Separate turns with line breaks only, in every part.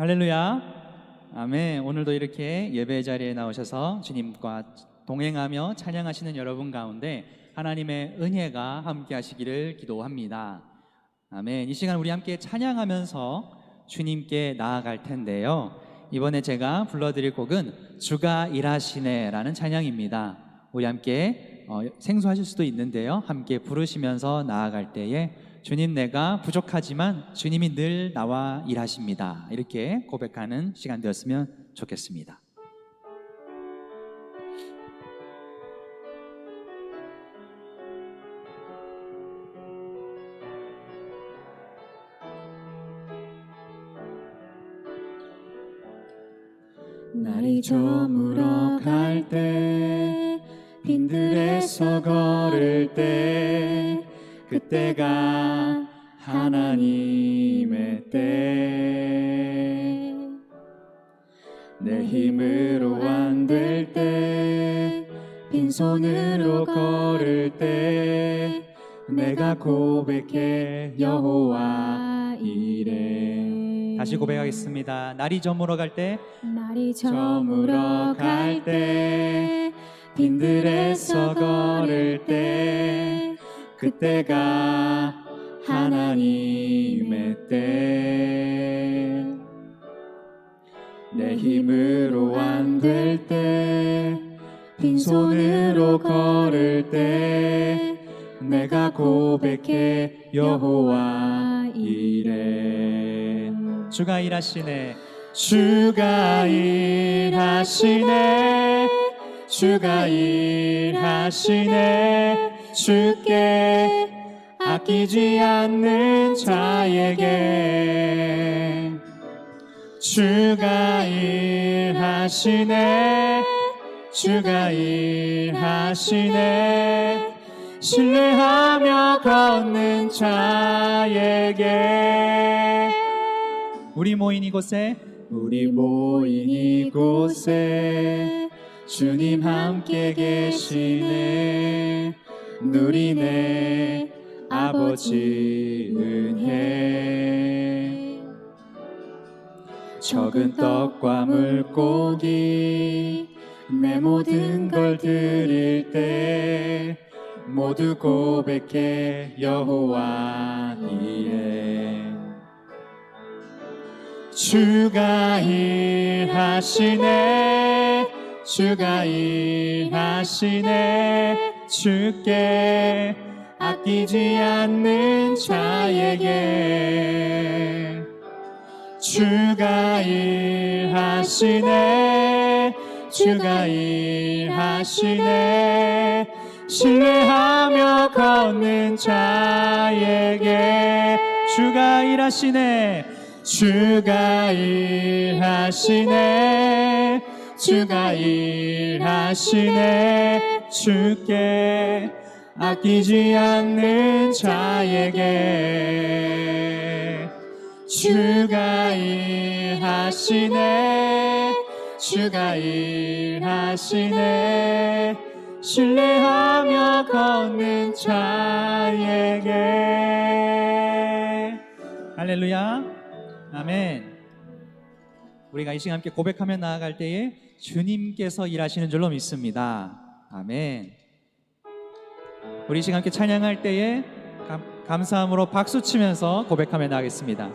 할렐루야. 아멘. 오늘도 이렇게 예배 자리에 나오셔서 주님과 동행하며 찬양하시는 여러분 가운데 하나님의 은혜가 함께 하시기를 기도합니다. 아멘. 이 시간 우리 함께 찬양하면서 주님께 나아갈 텐데요, 이번에 제가 불러드릴 곡은 주가 일하시네 라는 찬양입니다. 우리 함께 생소하실 수도 있는데요, 함께 부르시면서 나아갈 때에 주님, 내가 부족하지만 주님이 늘 나와 일하십니다, 이렇게 고백하는 시간 되었으면 좋겠습니다.
날이 저물어 갈 때, 빈들에서 걸을 때, 그때가 하나님의 때. 내 힘으로 안 될 때, 빈손으로 걸을 때, 내가 고백해 여호와 이래.
다시 고백하겠습니다. 날이 저물어 갈 때,
날이 저물어 갈 때, 빈들에서 걸을 때, 그때가 하나님의 때. 내 힘으로 안 될 때, 빈손으로 걸을 때, 내가 고백해 여호와 이래.
주가 일하시네.
주가 일하시네. 주가 일하시네. 주께 아끼지 않는 자에게. 주가 일하시네. 주가 일하시네. 신뢰하며 걷는 자에게.
우리 모인 이곳에
주님 함께 계시네. 누리네 아버지 은혜. 적은 떡과 물고기 내 모든 걸 드릴 때, 모두 고백해 여호와 이래. 주가 일하시네. 주가 일하시네. 주께 아끼지 않는 자에게. 주가 일하시네. 주가 일하시네. 신뢰하며 걷는 자에게.
주가 일하시네.
주가 일하시네. 주가 일하시네. 주께 아끼지 않는 자에게. 주가 일하시네. 주가 일하시네. 신뢰하며 걷는 자에게.
할렐루야. 아멘. 우리가 이 시간 함께 고백하며 나아갈 때에 주님께서 일하시는 줄로 믿습니다. 아멘. 우리 이 시간 함께 찬양할 때에 감사함으로 박수 치면서 고백하며 나가겠습니다.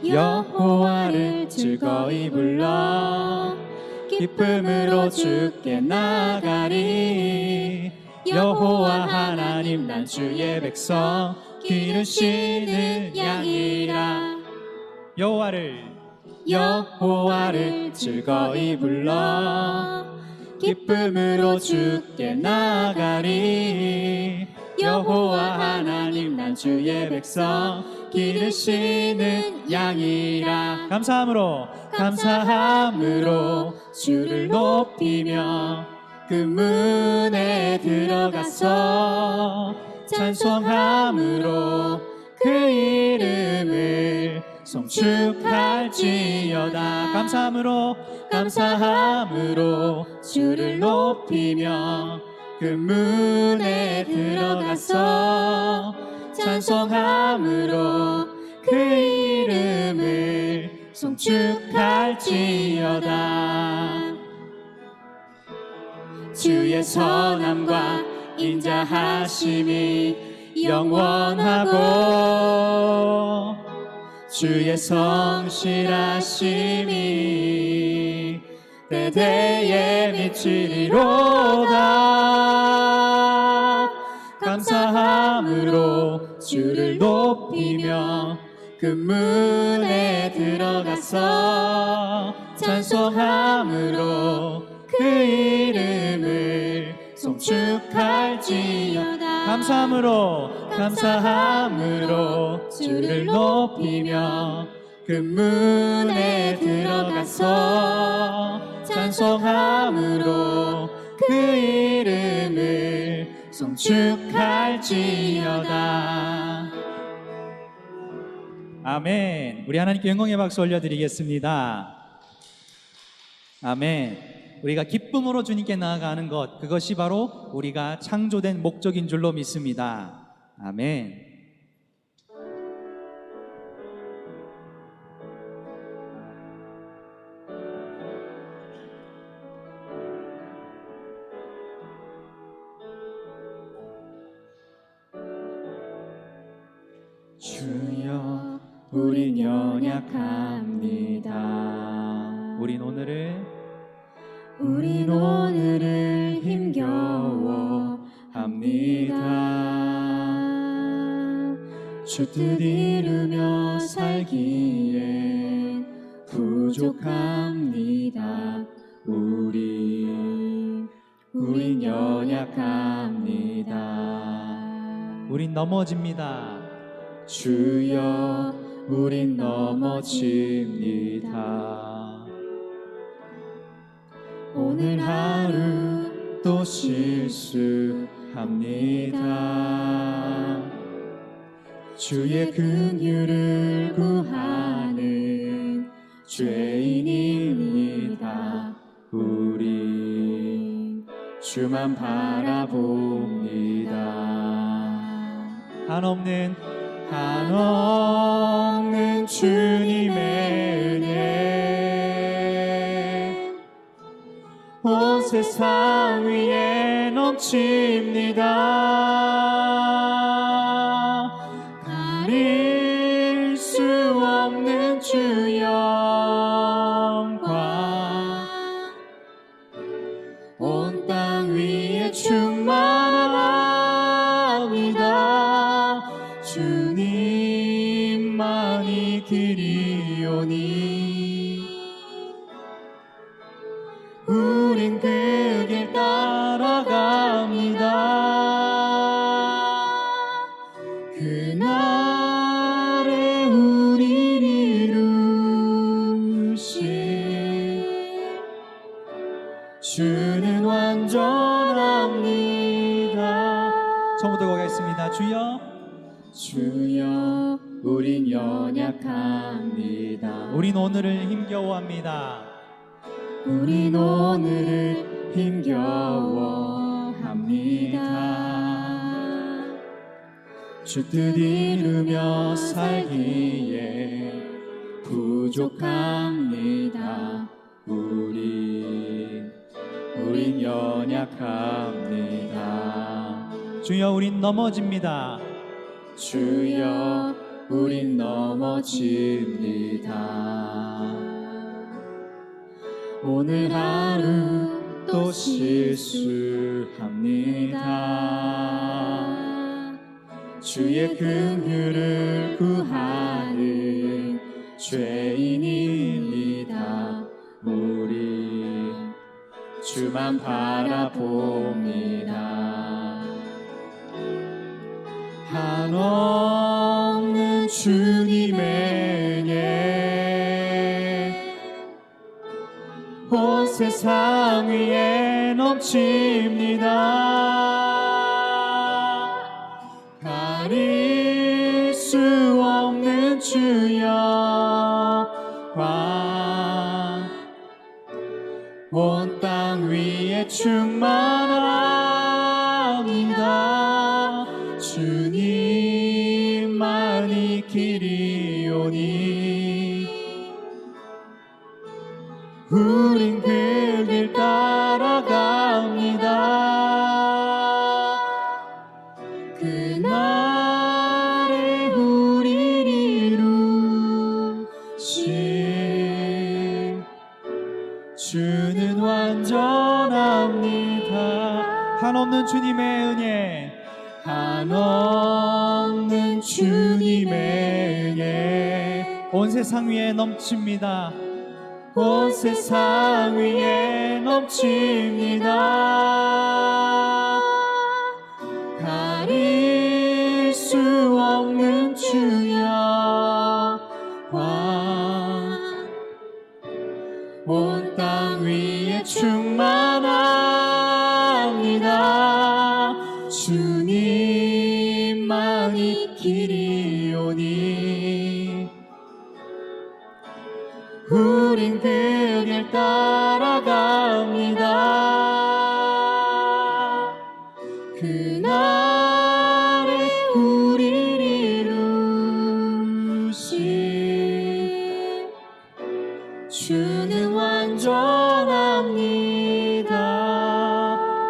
여호와를 즐거이 불러 기쁨으로 주께 나가리. 여호와 하나님, 난 주의 백성, 기르시는 양이라. 여호와를 즐거이 불러 기쁨으로 주께 나가리. 여호와 하나님, 난 주의 백성, 기르시는 양이라.
감사함으로
주를 높이며 그 문에 들어가서 찬송함으로 그 이름을 송축할지어다. 감사함으로 주를 높이며 그 문에 들어가서 찬송함으로 그 이름을 송축할지어다. 주의 선함과 인자하심이 영원하고 주의 성실하심이 대대에 미치리로다. 감사함으로 주를 높이며 그 문에 들어가서 찬송함으로 그 이름을 송축할지어다. 감사함으로 주를 높이며 그 문에 들어가서 찬송함으로 그 이름을 송축할지어다.
아멘. 우리 하나님께 영광의 박수 올려드리겠습니다. 아멘. 우리가 기쁨으로 주님께 나아가는 것, 그것이 바로 우리가 창조된 목적인 줄로 믿습니다. 아멘.
주여 우린 연약합니다.
우린 오늘을
힘겨워합니다. 주 뜻 이루며 살기엔 부족합니다. 우린 연약합니다.
우린 넘어집니다.
주여 우린 넘어집니다. 오늘 하루 또 실수합니다. 주의 긍휼을 구하는 죄인입니다. 우린 주만 바라봅니다.
한없는
주님의 은혜 온 세상 위에 넘칩니다. 가릴 수 없는 주 영광 온 땅 위에 충만합니다. 주님만이 길이오니 우린 그 길 따라갑니다. 그날에 우릴 이루실 주는 완전합니다.
처음부터 가겠습니다.
주여 우린 연약합니다.
우린 오늘을 힘겨워합니다.
우린 오늘을 힘겨워합니다. 주 뜻 이루며 살기에 부족합니다. 우린 연약합니다.
주여, 우린 넘어집니다.
주여 우린 넘어집니다. 오늘 하루 또 실수합니다. 주의 긍휼을 구하는 죄인입니다. 우리 주만 바라봅니다. 한없는 주님의 은혜 온 세상 위에 넘칩니다. 가릴 수 없는 주 영광 온 땅 위에 충만합니다. 주님만이 길이 우린 그 길 따라갑니다. 그날에 우릴 이루신 주는 완전합니다.
한없는 주님의 은혜,
한없는 주님의 은혜
온 세상 위에 넘칩니다.
온 세상 위에 넘칩니다. 가릴 수 없는 주여 온 땅 위에 충만합니다. 주님만이 길이오니 우린 그 길 따라갑니다. 그날에 우릴 이루신 주는 완전합니다.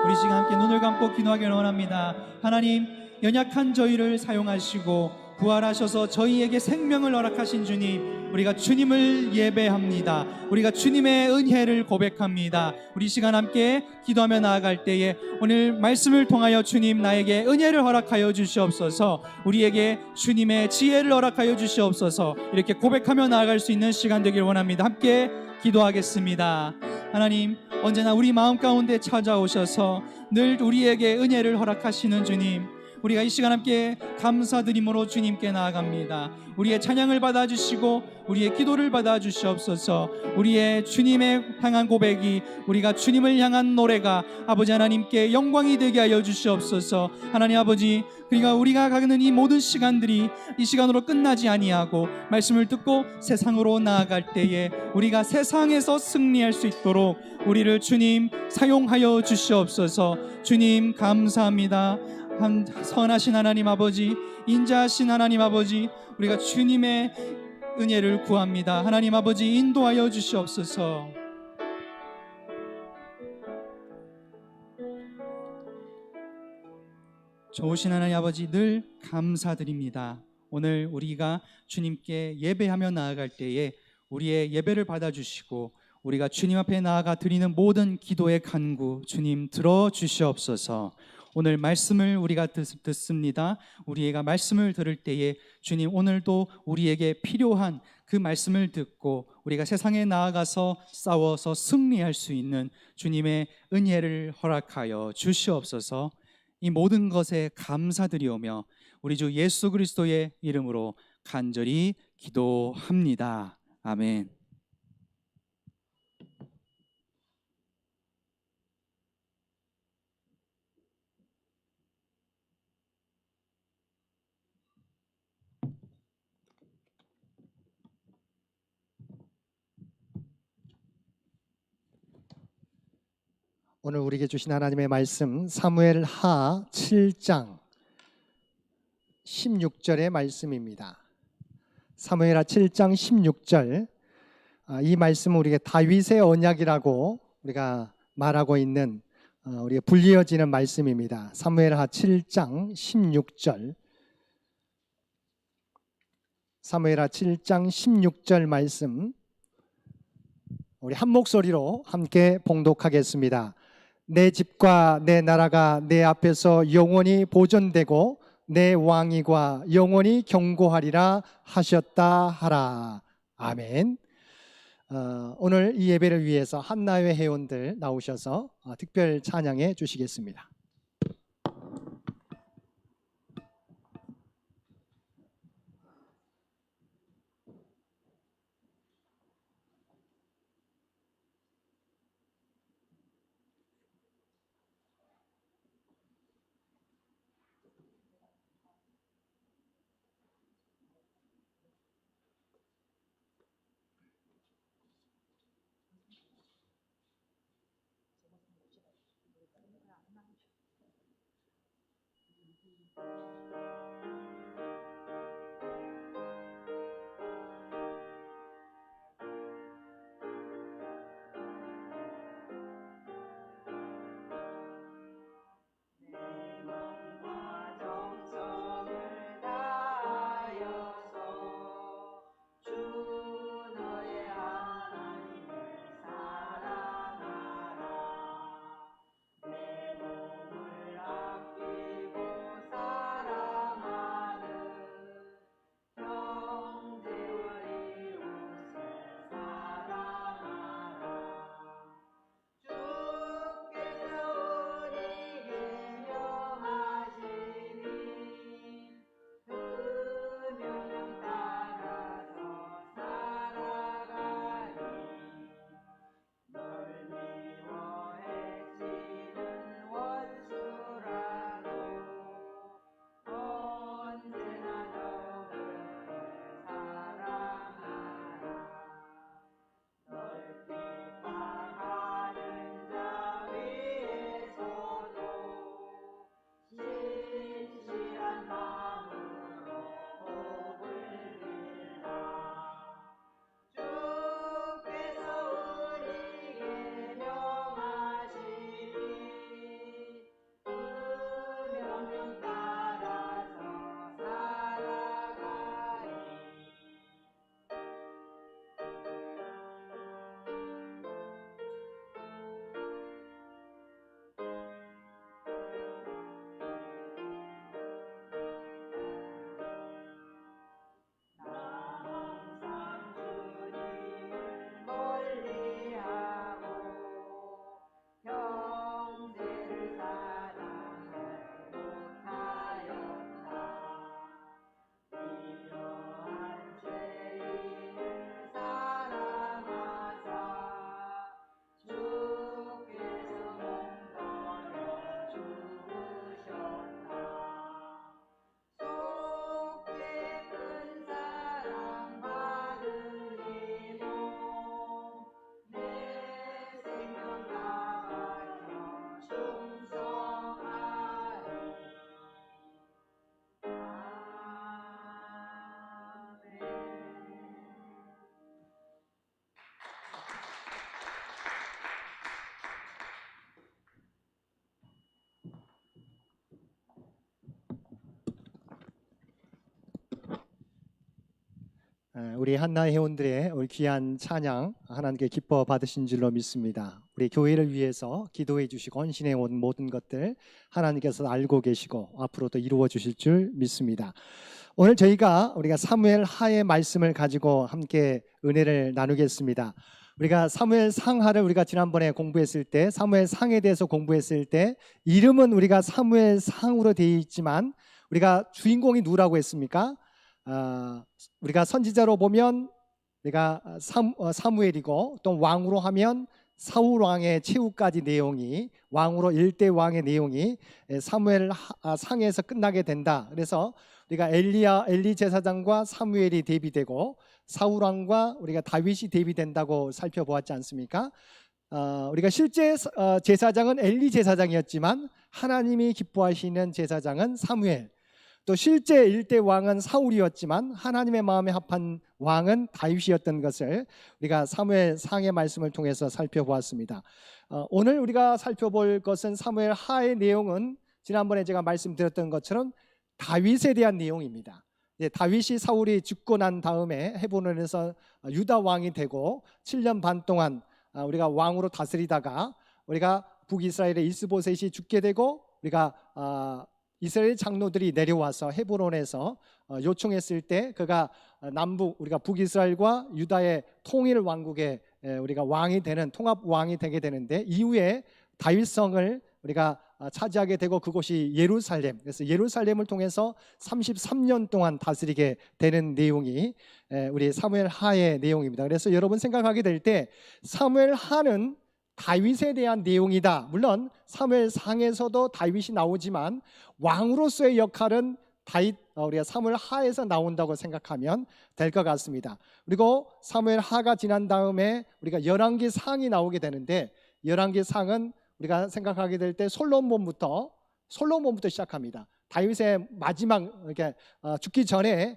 우리 시간 함께 눈을 감고 기도하기를 원합니다. 하나님, 연약한 저희를 사용하시고 부활하셔서 저희에게 생명을 허락하신 주님, 우리가 주님을 예배합니다. 우리가 주님의 은혜를 고백합니다. 우리 시간 함께 기도하며 나아갈 때에 오늘 말씀을 통하여 주님 나에게 은혜를 허락하여 주시옵소서, 우리에게 주님의 지혜를 허락하여 주시옵소서, 이렇게 고백하며 나아갈 수 있는 시간 되길 원합니다. 함께 기도하겠습니다. 하나님, 언제나 우리 마음 가운데 찾아오셔서 늘 우리에게 은혜를 허락하시는 주님, 우리가 이 시간 함께 감사드림으로 주님께 나아갑니다. 우리의 찬양을 받아주시고 우리의 기도를 받아주시옵소서. 우리의 주님의 향한 고백이, 우리가 주님을 향한 노래가 아버지 하나님께 영광이 되게 하여 주시옵소서. 하나님 아버지, 그러니까 우리가 가는 이 모든 시간들이 이 시간으로 끝나지 아니하고 말씀을 듣고 세상으로 나아갈 때에 우리가 세상에서 승리할 수 있도록 우리를 주님 사용하여 주시옵소서. 주님 감사합니다. 선하신 하나님 아버지, 인자하신 하나님 아버지, 우리가 주님의 은혜를 구합니다. 하나님 아버지, 인도하여 주시옵소서. 좋으신 하나님 아버지, 늘 감사드립니다. 오늘 우리가 주님께 예배하며 나아갈 때에 우리의 예배를 받아주시고 우리가 주님 앞에 나아가 드리는 모든 기도의 간구 주님 들어주시옵소서. 오늘 말씀을 우리가 듣습니다. 우리가 말씀을 들을 때에 주님, 오늘도 우리에게 필요한 그 말씀을 듣고 우리가 세상에 나아가서 싸워서 승리할 수 있는 주님의 은혜를 허락하여 주시옵소서. 이 모든 것에 감사드리오며 우리 주 예수 그리스도의 이름으로 간절히 기도합니다. 아멘.
오늘 우리에게 주신 하나님의 말씀 사무엘하 7장 16절의 말씀입니다. 사무엘하 7장 16절, 이 말씀은 우리가 다윗의 언약이라고 우리가 말하고 있는 우리가 불리어지는 말씀입니다. 사무엘하 7장 16절, 사무엘하 7장 16절 말씀 우리 한 목소리로 함께 봉독하겠습니다. 내 집과 내 나라가 내 앞에서 영원히 보존되고 내 왕위가 영원히 경고하리라 하셨다 하라. 아멘. 오늘 이 예배를 위해서 한나회 회원들 나오셔서 특별 찬양해 주시겠습니다. 우리 한나의 회원들의 우리 귀한 찬양 하나님께 기뻐 받으신 줄로 믿습니다. 우리 교회를 위해서 기도해 주시고 헌신해 온 모든 것들 하나님께서 알고 계시고 앞으로도 이루어 주실 줄 믿습니다. 오늘 우리가 사무엘 하의 말씀을 가지고 함께 은혜를 나누겠습니다. 우리가 사무엘 상하를 우리가 지난번에 공부했을 때 사무엘 상에 대해서 공부했을 때 이름은 우리가 사무엘 상으로 되어 있지만 우리가 주인공이 누구라고 했습니까? 우리가 선지자로 보면 우리가 사무엘이고 또 왕으로 하면 사울 왕의 최후까지 내용이 왕으로 1대 왕의 내용이 사무엘 상에서 끝나게 된다. 그래서 우리가 엘리 제사장과 사무엘이 대비되고 사울 왕과 우리가 다윗이 대비된다고 살펴보았지 않습니까? 우리가 실제 제사장은 엘리 제사장이었지만 하나님이 기뻐하시는 제사장은 사무엘, 또 실제 1대 왕은 사울이었지만 하나님의 마음에 합한 왕은 다윗이었던 것을 우리가 사무엘 상의 말씀을 통해서 살펴보았습니다. 오늘 우리가 살펴볼 것은 사무엘 하의 내용은 지난번에 제가 말씀드렸던 것처럼 다윗에 대한 내용입니다. 다윗이 사울이 죽고 난 다음에 헤브론에서 유다 왕이 되고 7년 반 동안 우리가 왕으로 다스리다가 우리가 북이스라엘의 이스보셋이 죽게 되고 우리가 이스라엘 장로들이 내려와서 헤브론에서 요청했을 때 그가 남북 우리가 북이스라엘과 유다의 통일 왕국의 우리가 왕이 되는 통합 왕이 되게 되는데 이후에 다윗성을 우리가 차지하게 되고 그곳이 예루살렘. 그래서 예루살렘을 통해서 33년 동안 다스리게 되는 내용이 우리 사무엘 하의 내용입니다. 그래서 여러분 생각하게 될 때 사무엘 하는 다윗에 대한 내용이다. 물론 사무엘 상에서도 다윗이 나오지만 왕으로서의 역할은 우리가 사무엘 하에서 나온다고 생각하면 될 것 같습니다. 그리고 사무엘 하가 지난 다음에 우리가 열왕기 상이 나오게 되는데 열왕기 상은 우리가 생각하게 될 때 솔로몬부터 시작합니다. 다윗의 마지막 이렇게 죽기 전에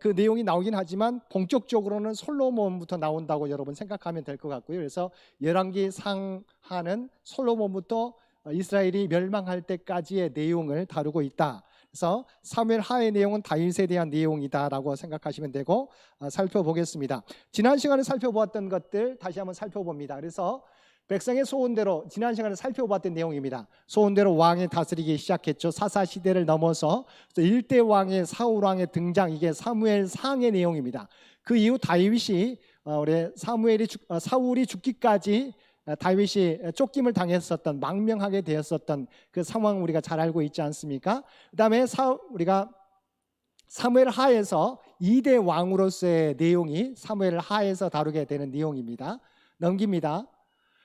그 내용이 나오긴 하지만 본격적으로는 솔로몬부터 나온다고 여러분 생각하면 될 것 같고요. 그래서 열왕기 상하는 솔로몬부터 이스라엘이 멸망할 때까지의 내용을 다루고 있다. 그래서 사무엘 하의 내용은 다윗에 대한 내용이다라고 생각하시면 되고 살펴보겠습니다. 지난 시간에 살펴보았던 것들 다시 한번 살펴봅니다. 그래서 백성의 소원대로 지난 시간에 살펴봤던 내용입니다. 소원대로 왕이 다스리기 시작했죠. 사사시대를 넘어서 1대 왕의 사울 왕의 등장, 이게 사무엘 상의 내용입니다. 그 이후 다윗이 우리 사울이 죽기까지 다윗이 쫓김을 당했었던, 망명하게 되었었던 그 상황 우리가 잘 알고 있지 않습니까? 그다음에 우리가 사무엘 하에서 2대 왕으로서의 내용이 사무엘 하에서 다루게 되는 내용입니다. 넘깁니다.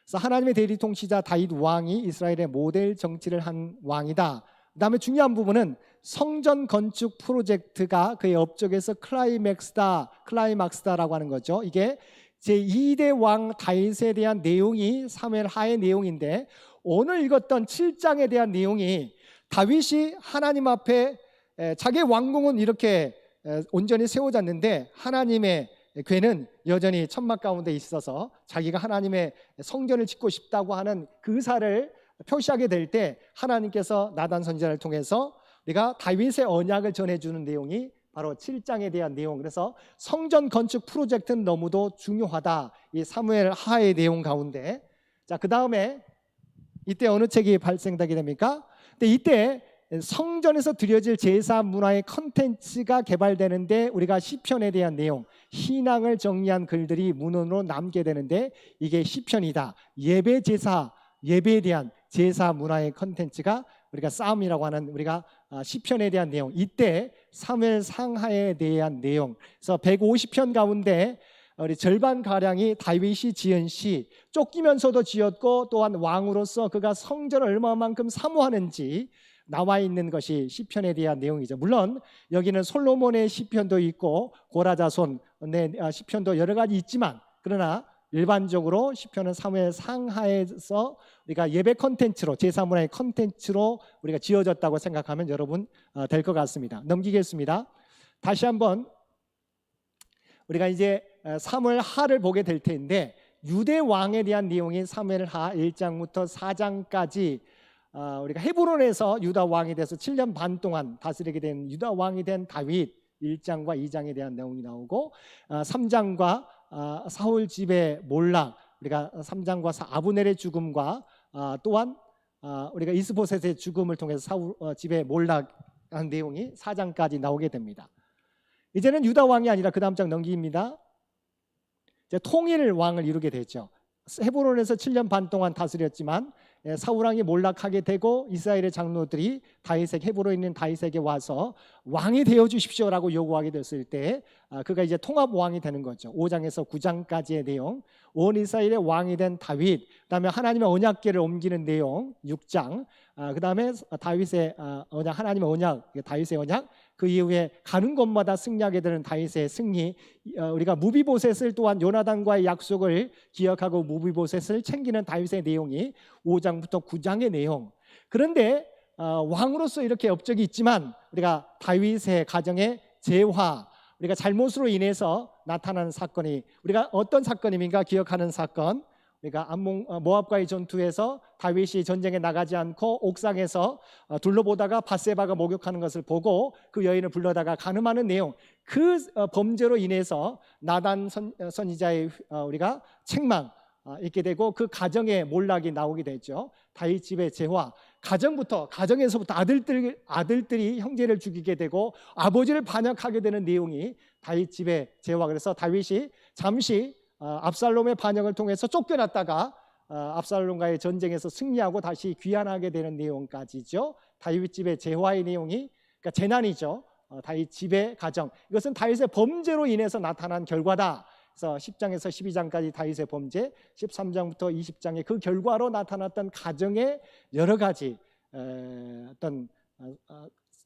그래서 하나님의 대리 통치자 다윗 왕이 이스라엘의 모델 정치를 한 왕이다. 그다음에 중요한 부분은 성전 건축 프로젝트가 그의 업적에서 클라이막스다라고 하는 거죠. 이게 제2대 왕 다윗에 대한 내용이 사무엘 하의 내용인데 오늘 읽었던 7장에 대한 내용이 다윗이 하나님 앞에 자기의 왕궁은 이렇게 온전히 세워졌는데 하나님의 괴는 여전히 천막 가운데 있어서 자기가 하나님의 성전을 짓고 싶다고 하는 그 의사를 표시하게 될 때 하나님께서 나단 선지자를 통해서 우리가 다윗의 언약을 전해주는 내용이 바로 7장에 대한 내용. 그래서 성전 건축 프로젝트는 너무도 중요하다. 이 사무엘 하의 내용 가운데. 자, 그 다음에 이때 어느 책이 발생되게 됩니까? 근데 이때 성전에서 드려질 제사 문화의 컨텐츠가 개발되는데 우리가 시편에 대한 내용, 신앙을 정리한 글들이 문헌으로 남게 되는데 이게 시편이다. 예배에 대한 제사 문화의 컨텐츠가 우리가 싸움이라고 하는 우리가 시편에 대한 내용, 이때 사무엘 상하에 대한 내용. 그래서 150편 가운데 우리 절반 가량이 다윗이 지은 시, 쫓기면서도 지었고 또한 왕으로서 그가 성전을 얼마만큼 사모하는지 나와 있는 것이 시편에 대한 내용이죠. 물론 여기는 솔로몬의 시편도 있고 고라자손의 시편도 여러 가지 있지만 그러나 일반적으로 시편은 사무엘 상하에서 우리가 예배 컨텐츠로 제사문화의 컨텐츠로 우리가 지어졌다고 생각하면 여러분 될 것 같습니다. 넘기겠습니다. 다시 한번 우리가 이제 사무엘 하를 보게 될 텐데 유대 왕에 대한 내용이 사무엘 하 1장부터 4장까지 우리가 헤브론에서 유다 왕이 돼서 7년 반 동안 다스리게 된 유다 왕이 된 다윗, 21장과 2장에 대한 내용이 나오고 3장과 사울 집의 몰락, 우리가 3장과 아브넬의 죽음과 또한 우리가 이스보셋의 죽음을 통해서 사울 집의 몰락한 내용이 4장까지 나오게 됩니다. 이제는 유다 왕이 아니라 그 다음 장 넘깁니다. 이제 통일 왕을 이루게 되죠. 헤브론에서 7년 반 동안 다스렸지만 사울 왕이 몰락하게 되고 이스라엘의 장로들이 헤브론에 있는 다윗에게 와서 왕이 되어 주십시오라고 요구하게 됐을 때 그가 이제 통합 왕이 되는 거죠. 5장에서 9장까지의 내용, 온 이스라엘의 왕이 된 다윗, 그다음에 하나님의 언약궤를 옮기는 내용 6장, 그다음에 다윗의 언약, 하나님의 언약, 다윗의 언약, 그 이후에 가는 곳마다 승리하게 되는 다윗의 승리, 우리가 무비보셋을 또한 요나단과의 약속을 기억하고 무비보셋을 챙기는 다윗의 내용이 5장부터 9장의 내용. 그런데 왕으로서 이렇게 업적이 있지만 우리가 다윗의 가정의 재화, 우리가 잘못으로 인해서 나타나는 사건이, 우리가 어떤 사건입니까? 기억하는 사건, 우리가 모압과의 전투에서 다윗이 전쟁에 나가지 않고 옥상에서 둘러보다가 밧세바가 목욕하는 것을 보고 그 여인을 불러다가 간음하는 내용, 그 범죄로 인해서 나단 선지자의 우리가 책망 있게 되고 그 가정의 몰락이 나오게 되죠. 다윗 집의 재화, 가정에서부터 아들들이 형제를 죽이게 되고 아버지를 반역하게 되는 내용이 다윗 집의 재화. 그래서 다윗이 잠시 압살롬의 반역을 통해서 쫓겨났다가 압살롬과의 전쟁에서 승리하고 다시 귀환하게 되는 내용까지죠. 다윗 집의 재화의 내용이, 그러니까 재난이죠. 다윗 집의 가정, 이것은 다윗의 범죄로 인해서 나타난 결과다. 그래서 10장에서 12장까지 다윗의 범죄, 13장부터 20장의 그 결과로 나타났던 가정의 여러 가지 어떤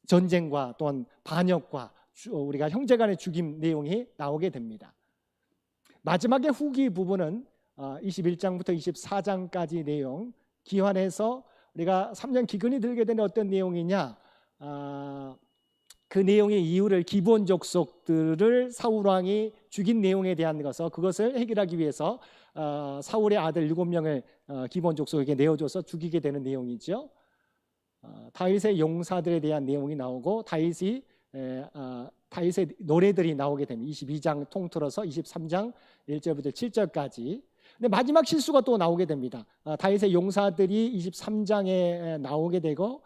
전쟁과 또한 반역과 우리가 형제간의 죽임 내용이 나오게 됩니다. 마지막에 후기 부분은 21장부터 24장까지 내용, 기환해서 우리가 3년 기근이 들게 되는 어떤 내용이냐, 그 내용의 이유를, 기본 족속들을 사울 왕이 죽인 내용에 대한 그것을 해결하기 위해서 사울의 아들 7명을 기본 족속에게 내어줘서 죽이게 되는 내용이죠. 다윗의 용사들에 대한 내용이 나오고 다윗의 노래들이 나오게 됩니다. 22장 통틀어서 23장 1절부터 7절까지. 근데 마지막 실수가 또 나오게 됩니다. 다윗의 용사들이 23장에 나오게 되고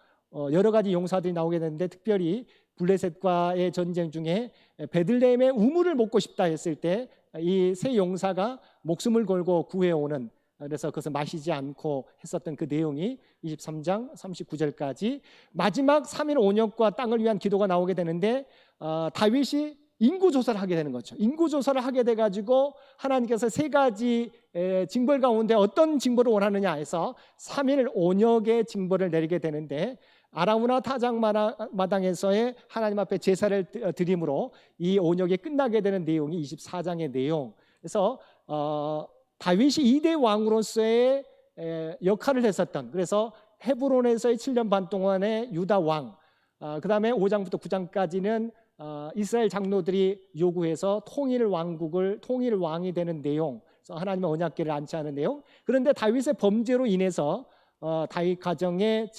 여러 가지 용사들이 나오게 되는데, 특별히 블레셋과의 전쟁 중에 베들레헴의 우물을 먹고 싶다 했을 때 이 세 용사가 목숨을 걸고 구해오는, 그래서 그것을 마시지 않고 했었던 그 내용이 23장 39절까지. 마지막 3일 온역과 땅을 위한 기도가 나오게 되는데 다윗이 인구조사를 하게 되는 거죠. 인구조사를 하게 돼가지고 하나님께서 세 가지 징벌 가운데 어떤 징벌을 원하느냐 해서 3일 온역의 징벌을 내리게 되는데, 아라우나 타작마당에서의 하나님 앞에 제사를 드림으로 이 온역이 끝나게 되는 내용이 24장의 내용. 그래서 다윗이 2대 왕으로서의 역할을 했었던, 그래서 헤브론에서의 7년 반 동안의 유다 왕, 그 다음에 5장부터 9장까지는 이스라엘 장로들이 요구해서 통일 왕이 되는 내용, 그래서 하나님의 언약궤를 안치하는 내용. 그런데 다윗의 범죄로 인해서 다윗 가정의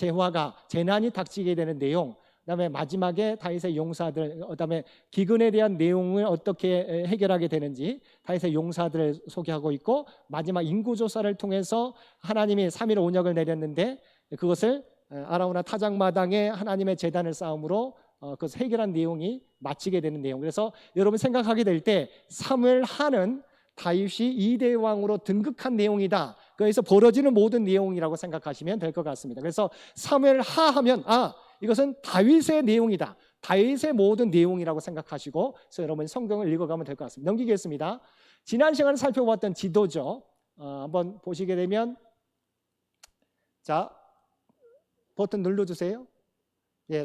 재난이 닥치게 되는 내용, 그다음에 마지막에 다윗의 용사들, 그다음에 기근에 대한 내용을 어떻게 해결하게 되는지 다윗의 용사들을 소개하고 있고, 마지막 인구조사를 통해서 하나님이 3일 온역을 내렸는데 그것을 아라우나 타작마당에 하나님의 제단을 쌓음으로 그것을 해결한 내용이 마치게 되는 내용. 그래서 여러분 생각하게 될 때 사무엘 하는 다윗이 2대 왕으로 등극한 내용이다, 거기서 벌어지는 모든 내용이라고 생각하시면 될 것 같습니다. 그래서 사무엘 하 하면 이것은 다윗의 내용이다, 다윗의 모든 내용이라고 생각하시고, 그래서 여러분 성경을 읽어가면 될 것 같습니다. 넘기겠습니다. 지난 시간에 살펴봤던 지도죠. 한번 보시게 되면, 자, 버튼 눌러주세요.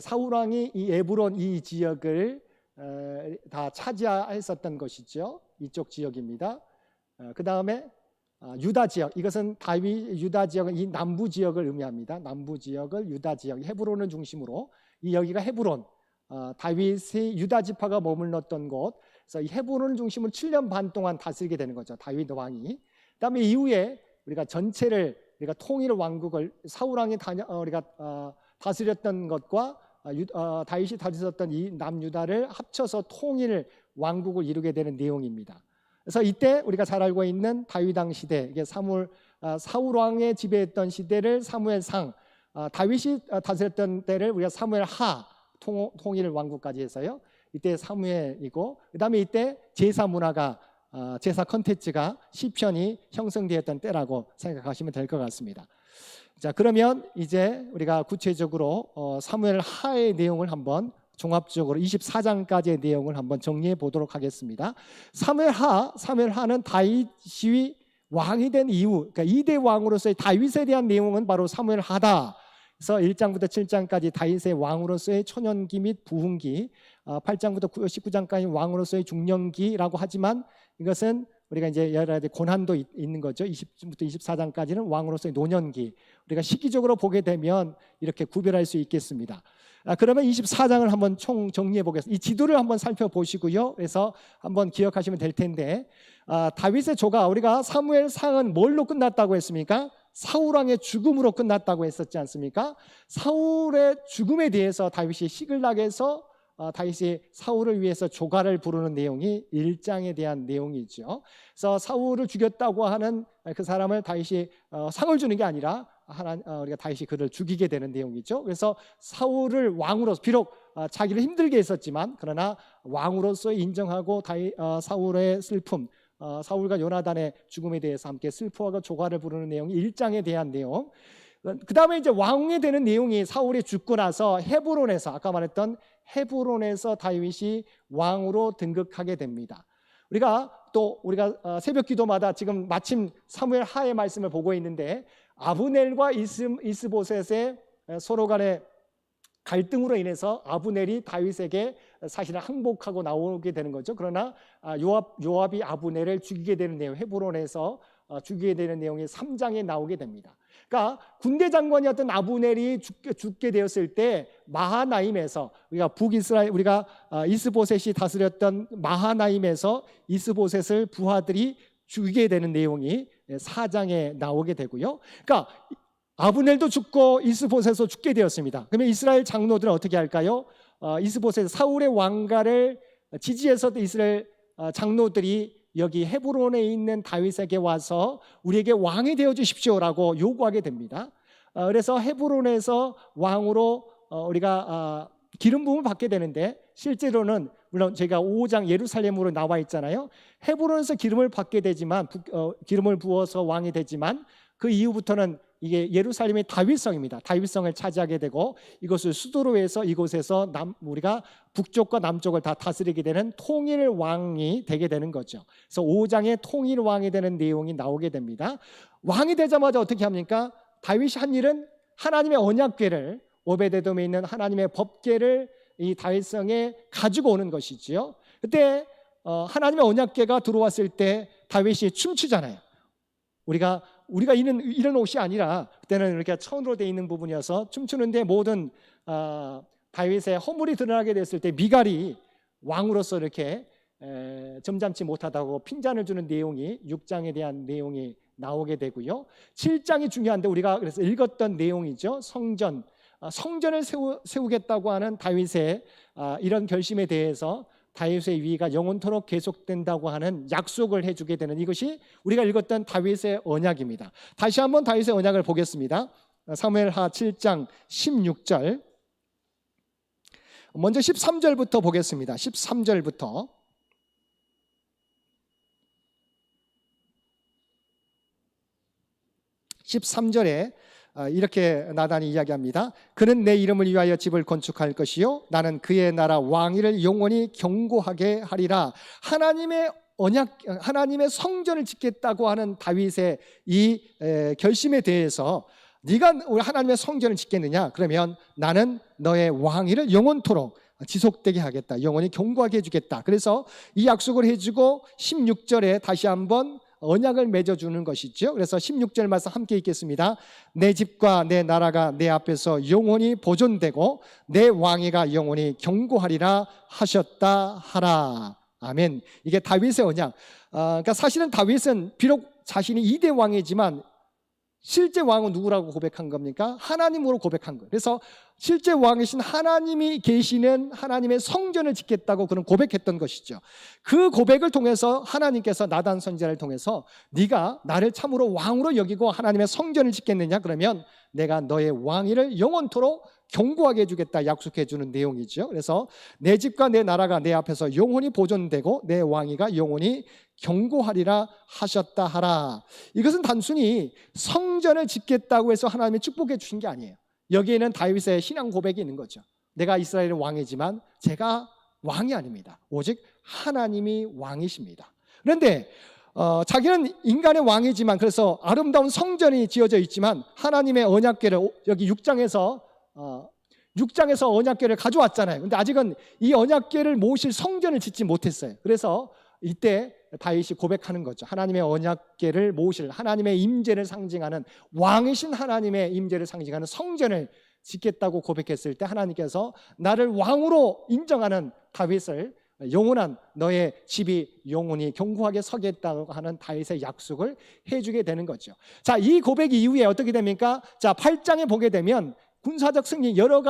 사울 왕이 이 에브론 이 지역을 다 차지했었던 것이죠. 이쪽 지역입니다. 그 다음에 유다 지역, 이것은 유다 지역은 이 남부 지역을 의미합니다. 남부 지역을 유다 지역, 헤브론을 중심으로, 이 여기가 헤브론, 다윗의 유다 지파가 머물렀던 곳. 그래서 이 헤브론을 중심으로 7년 반 동안 다스리게 되는 거죠, 다윗 왕이. 그다음에 이후에 우리가 전체를, 우리가 통일 왕국을 사울 왕이 우리가 다스렸던 것과 다윗이 다스렸던 이 남유다를 합쳐서 통일 왕국을 이루게 되는 내용입니다. 그래서 이때 우리가 잘 알고 있는 다윗 왕 시대, 이게 사울 왕의 지배했던 시대를 사무엘상, 다윗이 다스렸던 때를 우리가 사무엘 하 통일 왕국까지 해서요. 이때 사무엘이고, 그다음에 이때 제사 문화가 제사 컨텐츠가 시편이 형성되었던 때라고 생각하시면 될 것 같습니다. 자, 그러면 이제 우리가 구체적으로 사무엘 하의 내용을 한번 종합적으로 24장까지의 내용을 한번 정리해 보도록 하겠습니다. 사무엘 하는 다윗이 왕이 된 이후, 그러니까 2대 왕으로서의 다윗에 대한 내용은 바로 사무엘 하다. 그래서 1장부터 7장까지 다윗의 왕으로서의 초년기 및 부흥기, 8장부터 19장까지 왕으로서의 중년기라고 하지만 이것은 우리가 이제 여러 가지 고난도 있는 거죠. 20부터 24장까지는 왕으로서의 노년기. 우리가 시기적으로 보게 되면 이렇게 구별할 수 있겠습니다. 그러면 24장을 한번 총 정리해 보겠습니다. 이 지도를 한번 살펴보시고요. 그래서 한번 기억하시면 될 텐데, 다윗의 조가, 우리가 사무엘상은 뭘로 끝났다고 했습니까? 사울 왕의 죽음으로 끝났다고 했었지 않습니까? 사울의 죽음에 대해서 다윗이 시글락에서 다윗이 사울을 위해서 조가를 부르는 내용이 1장에 대한 내용이죠. 그래서 사울을 죽였다고 하는 그 사람을 다윗이 상을 주는 게 아니라 우리가 다윗이 그를 죽이게 되는 내용이죠. 그래서 사울을 왕으로서, 비록 자기를 힘들게 했었지만 그러나 왕으로서 인정하고 사울의 슬픔, 사울과 요나단의 죽음에 대해서 함께 슬퍼하고 조가를 부르는 내용이 1장에 대한 내용. 그 다음에 이제 왕이 되는 내용이 사울이 죽고 나서 헤브론에서, 아까 말했던 헤브론에서 다윗이 왕으로 등극하게 됩니다. 우리가 새벽 기도마다 지금 마침 사무엘 하의 말씀을 보고 있는데, 아브넬과 이스보셋의 서로 간의 갈등으로 인해서 아브넬이 다윗에게 사실은 항복하고 나오게 되는 거죠. 그러나 요압이 아브넬을 죽이게 되는 내용, 헤브론에서 죽이게 되는 내용이 3장에 나오게 됩니다. 그러니까 군대 장관이었던 아브넬이 죽게 되었을 때 마하나임에서, 우리가 이스보셋이 다스렸던 마하나임에서 이스보셋을 부하들이 죽이게 되는 내용이 4장에 나오게 되고요. 그러니까 아브넬도 죽고 이스보셋도 죽게 되었습니다. 그러면 이스라엘 장로들은 어떻게 할까요? 이스보셋, 사울의 왕가를 지지해서 이스라엘 장로들이 여기 헤브론에 있는 다윗에게 와서 우리에게 왕이 되어 주십시오라고 요구하게 됩니다. 그래서 헤브론에서 왕으로 우리가 기름 부음을 받게 되는데, 실제로는 물론 제가 5장 예루살렘으로 나와 있잖아요. 헤브론에서 기름을 받게 되지만, 기름을 부어서 왕이 되지만 그 이후부터는 이게 예루살렘의 다윗성입니다. 다윗성을 차지하게 되고 이것을 수도로 해서 이곳에서 우리가 북쪽과 남쪽을 다 다스리게 되는 통일 왕이 되게 되는 거죠. 그래서 5장에 통일 왕이 되는 내용이 나오게 됩니다. 왕이 되자마자 어떻게 합니까? 다윗이 한 일은 하나님의 언약궤를, 오베데돔에 있는 하나님의 법궤를 이 다윗성에 가지고 오는 것이지요. 그때 하나님의 언약궤가 들어왔을 때 다윗이 춤추잖아요. 우리가 이런 옷이 아니라 그때는 이렇게 천으로 되어 있는 부분이어서 춤추는데, 모든 다윗의 허물이 드러나게 됐을 때 미갈이 왕으로서 이렇게 점잖지 못하다고 핀잔을 주는 내용이 6장에 대한 내용이 나오게 되고요. 7장이 중요한데 우리가 그래서 읽었던 내용이죠. 성전을 세우겠다고 하는 다윗의 이런 결심에 대해서 다윗의 위가 영원토록 계속된다고 하는 약속을 해주게 되는, 이것이 우리가 읽었던 다윗의 언약입니다. 다시 한번 다윗의 언약을 보겠습니다. 사무엘하 7장 16절, 먼저 13절부터 보겠습니다. 13절부터. 13절에 이렇게 나단이 이야기합니다. 그는 내 이름을 위하여 집을 건축할 것이요 나는 그의 나라 왕위를 영원히 경고하게 하리라. 하나님의 언약, 하나님의 성전을 짓겠다고 하는 다윗의 이 결심에 대해서, 네가 하나님의 성전을 짓겠느냐? 그러면 나는 너의 왕위를 영원토록 지속되게 하겠다. 영원히 경고하게 해주겠다. 그래서 이 약속을 해주고 16절에 다시 한번 언약을 맺어주는 것이죠. 그래서 16절 말씀 함께 읽겠습니다. 내 집과 내 나라가 내 앞에서 영원히 보존되고 내 왕위가 영원히 경고하리라 하셨다 하라. 아멘. 이게 다윗의 언약. 그러니까 사실은 다윗은 비록 자신이 2대 왕이지만 실제 왕은 누구라고 고백한 겁니까? 하나님으로 고백한 거예요. 그래서 실제 왕이신 하나님이 계시는 하나님의 성전을 짓겠다고 그는 고백했던 것이죠. 그 고백을 통해서 하나님께서 나단 선지자를 통해서 네가 나를 참으로 왕으로 여기고 하나님의 성전을 짓겠느냐? 그러면 내가 너의 왕위를 영원토록 견고하게 해주겠다 약속해 주는 내용이죠. 그래서 내 집과 내 나라가 내 앞에서 영원히 보존되고 내 왕위가 영원히 견고하리라 하셨다 하라. 이것은 단순히 성전을 짓겠다고 해서 하나님이 축복해 주신 게 아니에요. 여기에는 다윗의 신앙 고백이 있는 거죠. 내가 이스라엘의 왕이지만 제가 왕이 아닙니다. 오직 하나님이 왕이십니다. 그런데 자기는 인간의 왕이지만 그래서 아름다운 성전이 지어져 있지만 하나님의 언약궤를 여기 6장에서 언약궤를 가져왔잖아요. 근데 아직은 이 언약궤를 모실 성전을 짓지 못했어요. 그래서 이때 다윗이 고백하는 거죠. 하나님의 언약궤를 모실 하나님의 임재를 상징하는 왕이신 하나님의 임재를 상징하는 성전을 짓겠다고 고백했을 때 하나님께서 나를 왕으로 인정하는 다윗을 영원한 너의 집이 영원히 견고하게 서겠다고 하는 다윗의 약속을 해주게 되는 거죠. 자, 이 고백 이후에 어떻게 됩니까? 자, 8장에 보게 되면 군사적 승리 여러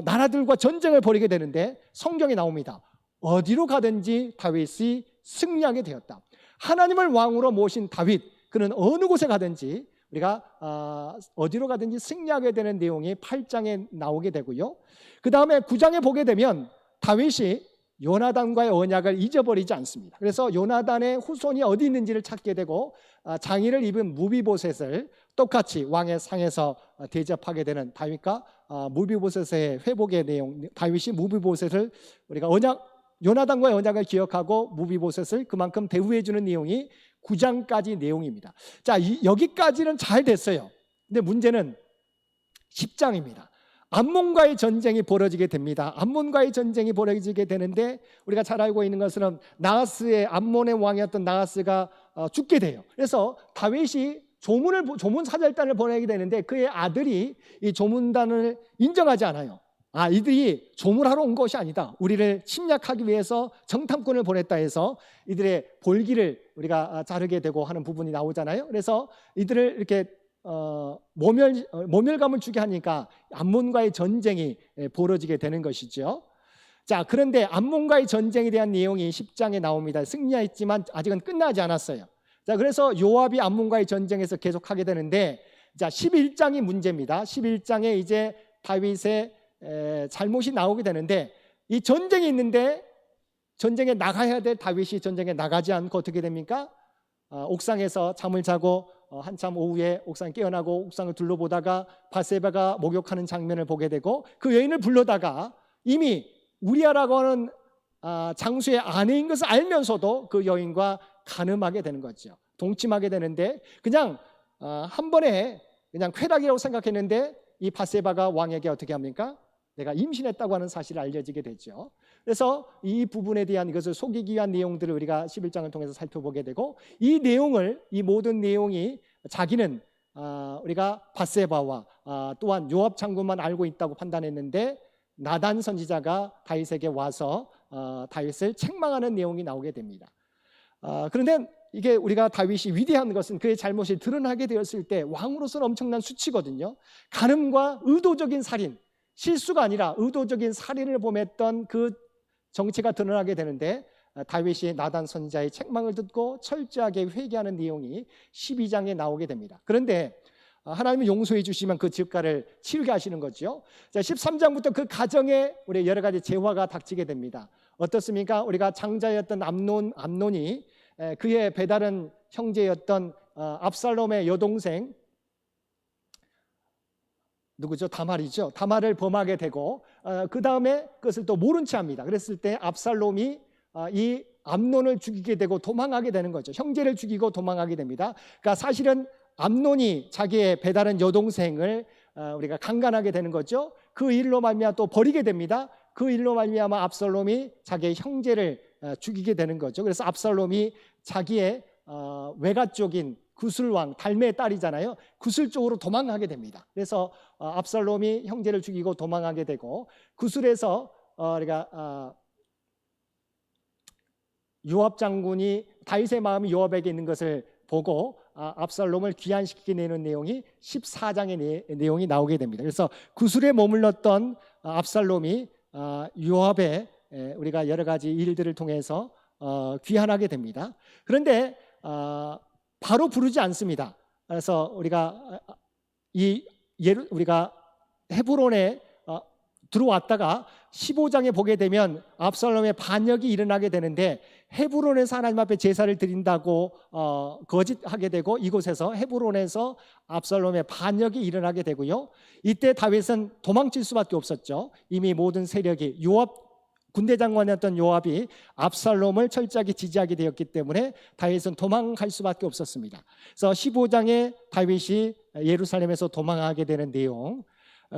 나라들과 전쟁을 벌이게 되는데 성경에 나옵니다. 어디로 가든지 다윗이 승리하게 되었다. 하나님을 왕으로 모신 다윗, 그는 어느 곳에 가든지 우리가 어디로 가든지 승리하게 되는 내용이 8장에 나오게 되고요. 그 다음에 9장에 보게 되면 다윗이 요나단과의 언약을 잊어버리지 않습니다. 그래서 요나단의 후손이 어디 있는지를 찾게 되고 장의를 입은 무비보셋을 똑같이 왕의 상에서 대접하게 되는 다윗과 무비보셋의 회복의 내용, 다윗이 무비보셋을 우리가 요나단과의 언약을 기억하고 무비보셋을 그만큼 대우해 주는 내용이 9장까지 내용입니다. 자, 여기까지는 잘 됐어요. 근데 문제는 10장입니다. 암몬과의 전쟁이 벌어지게 됩니다. 암몬과의 전쟁이 벌어지게 되는데 우리가 잘 알고 있는 것은 암몬의 왕이었던 나하스가 죽게 돼요. 그래서 다윗이 조문 사절단을 보내게 되는데 그의 아들이 이 조문단을 인정하지 않아요. 이들이 조문하러 온 것이 아니다. 우리를 침략하기 위해서 정탐꾼을 보냈다 해서 이들의 볼기를 우리가 자르게 되고 하는 부분이 나오잖아요. 그래서 이들을 이렇게 모멸감을 주게 하니까 암몬과의 전쟁이 벌어지게 되는 것이죠. 자, 그런데 암몬과의 전쟁에 대한 내용이 10장에 나옵니다. 승리했지만 아직은 끝나지 않았어요. 자, 그래서 요압이 암몬과의 전쟁에서 계속하게 되는데, 자, 11장이 문제입니다. 11장에 이제 다윗의 잘못이 나오게 되는데, 이 전쟁이 있는데 전쟁에 나가야 될 다윗이 전쟁에 나가지 않고 어떻게 됩니까? 옥상에서 잠을 자고 한참 오후에 옥상에 깨어나고 옥상을 둘러보다가 바세바가 목욕하는 장면을 보게 되고 그 여인을 불러다가 이미 우리아라고 하는 장수의 아내인 것을 알면서도 그 여인과 간음하게 되는 거죠. 동침하게 되는데 그냥 한 번에 그냥 쾌락이라고 생각했는데 이 바세바가 왕에게 어떻게 합니까? 내가 임신했다고 하는 사실을 알려지게 되죠. 그래서 이 부분에 대한 이것을 속이기 위한 내용들을 우리가 11장을 통해서 살펴보게 되고 이 모든 내용이 자기는 우리가 바세바와 또한 요압 장군만 알고 있다고 판단했는데 나단 선지자가 다윗에게 와서 다윗을 책망하는 내용이 나오게 됩니다. 그런데 이게 우리가 다윗이 위대한 것은 그의 잘못이 드러나게 되었을 때 왕으로서는 엄청난 수치거든요. 간음과 의도적인 살인, 실수가 아니라 의도적인 살인을 범했던 그 정체가 드러나게 되는데 다윗이 나단 선지자의 책망을 듣고 철저하게 회개하는 내용이 12장에 나오게 됩니다. 그런데 하나님은 용서해 주시면 그 죄가를 치르게 하시는 거죠. 자, 13장부터 그 가정에 우리 여러 가지 재화가 닥치게 됩니다. 어떻습니까? 우리가 장자였던 암논이 그의 배다른 형제였던 압살롬의 여동생 누구죠? 다말이죠. 다말을 범하게 되고 그 다음에 그것을 또 모른 채 합니다. 그랬을 때 압살롬이 이 암논을 죽이게 되고 도망하게 되는 거죠. 형제를 죽이고 도망하게 됩니다. 그러니까 사실은 암논이 자기의 배다른 여동생을 우리가 강간하게 되는 거죠. 그 일로 말미암아 또 버리게 됩니다. 그 일로 말미암아 압살롬이 자기의 형제를 죽이게 되는 거죠. 그래서 압살롬이 자기의 외가 쪽인 구슬왕 달메의 딸이잖아요. 구슬 쪽으로 도망가게 됩니다. 그래서 압살롬이 형제를 죽이고 도망하게 되고 구슬에서 우리가 요압 장군이 다윗의 마음이 요압에게 있는 것을 보고 압살롬을 귀환시키게 내는 내용이 14장의 내용이 나오게 됩니다. 그래서 구술에 머물렀던 압살롬이 요압의 우리가 여러 가지 일들을 통해서 귀환하게 됩니다. 그런데 바로 부르지 않습니다. 그래서 우리가 우리가 헤브론에 들어왔다가 15장에 보게 되면 압살롬의 반역이 일어나게 되는데 헤브론에서 하나님 앞에 제사를 드린다고 거짓하게 되고 이곳에서 헤브론에서 압살롬의 반역이 일어나게 되고요. 이때 다윗은 도망칠 수밖에 없었죠. 이미 모든 세력이 군대 장관이었던 요압이 압살롬을 철저하게 지지하게 되었기 때문에 다윗은 도망갈 수밖에 없었습니다. 그래서 15장에 다윗이 예루살렘에서 도망하게 되는 내용.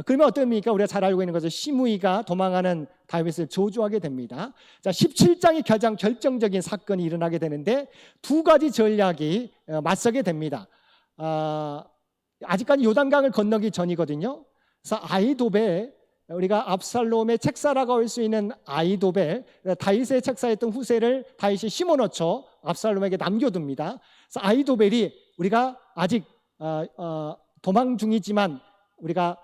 그러면 어떻습니까? 우리가 잘 알고 있는 것은 시므이가 도망하는 다윗을 저주하게 됩니다. 자, 17장이 가장 결정적인 사건이 일어나게 되는데 두 가지 전략이 맞서게 됩니다. 아직까지 요단강을 건너기 전이거든요. 그래서 아히도벨, 우리가 압살롬의 책사라고 할 수 있는 아히도벨, 다윗의 책사였던 후세를 다윗이 심어놓죠. 압살롬에게 남겨둡니다. 그래서 아히도벨이 우리가 아직 도망 중이지만 우리가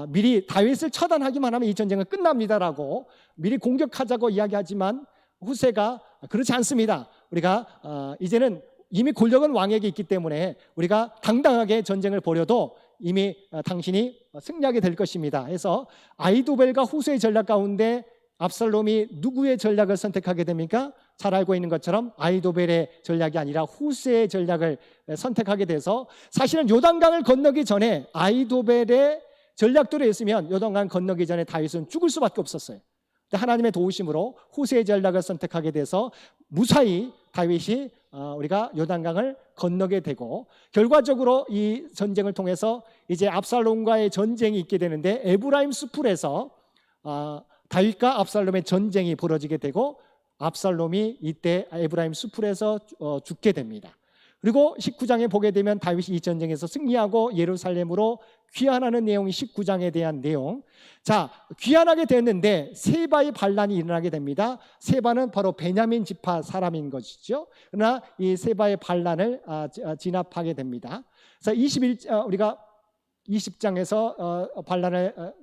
미리 다윗을 처단하기만 하면 이 전쟁은 끝납니다라고 미리 공격하자고 이야기하지만 후세가 그렇지 않습니다. 우리가 이제는 이미 권력은 왕에게 있기 때문에 우리가 당당하게 전쟁을 벌여도 이미 당신이 승리하게 될 것입니다. 해서 아히도벨과 후세의 전략 가운데 압살롬이 누구의 전략을 선택하게 됩니까? 잘 알고 있는 것처럼 아히도벨의 전략이 아니라 후세의 전략을 선택하게 돼서 사실은 요단강을 건너기 전에 아히도벨의 전략대로 했으면 요단강 건너기 전에 다윗은 죽을 수밖에 없었어요. 근데 하나님의 도우심으로 후세의 전략을 선택하게 돼서 무사히 다윗이 우리가 요단강을 건너게 되고 결과적으로 이 전쟁을 통해서 이제 압살롬과의 전쟁이 있게 되는데 에브라임 수풀에서 다윗과 압살롬의 전쟁이 벌어지게 되고 압살롬이 이때 에브라임 수풀에서 죽게 됩니다. 그리고 19장에 보게 되면 다윗이 이 전쟁에서 승리하고 예루살렘으로 귀환하는 내용이 19장에 대한 내용. 자, 귀환하게 됐는데 세바의 반란이 일어나게 됩니다. 세바는 바로 베냐민 지파 사람인 것이죠. 그러나 이 세바의 반란을 진압하게 됩니다. 그래서 우리가 20장에서 반란을